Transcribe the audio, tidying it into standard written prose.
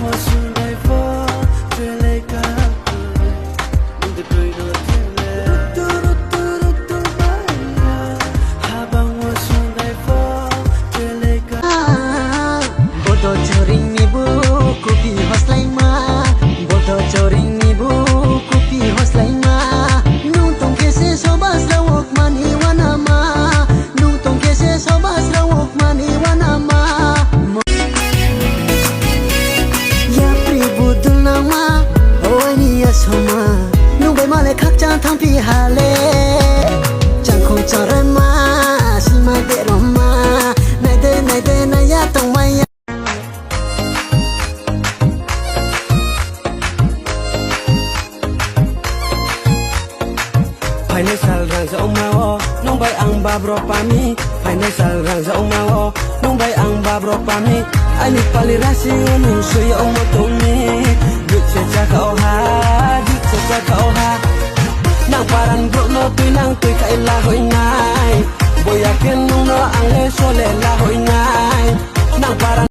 我是来佛，追雷卡布，你的对的天嘞，嘟嘟嘟嘟嘟巴呀，哈帮我是来佛，追雷卡。bodo choring nibu kupi hoslai ma bodo choring nibu kupi hoslai ma nung tong kese sobas lawok mani wanama nung tong kese sobas lawok mani wanama ya pri budul nama oani asoma nung bai male khak chan thang pi hale chang khong charan ma sima de roma nai de na ya tong mai Financial rang sa umawo nung bay ang babro pami Financial rang sa umawo nung bay ang babro pami Ani palirasi unung suya umotumi Duk seca kau ha Duk seca kau ha Nang paran bro no tuy nang tuy kai la hoi nai Boyakin nung no ang le so le la hoi nai Nang paran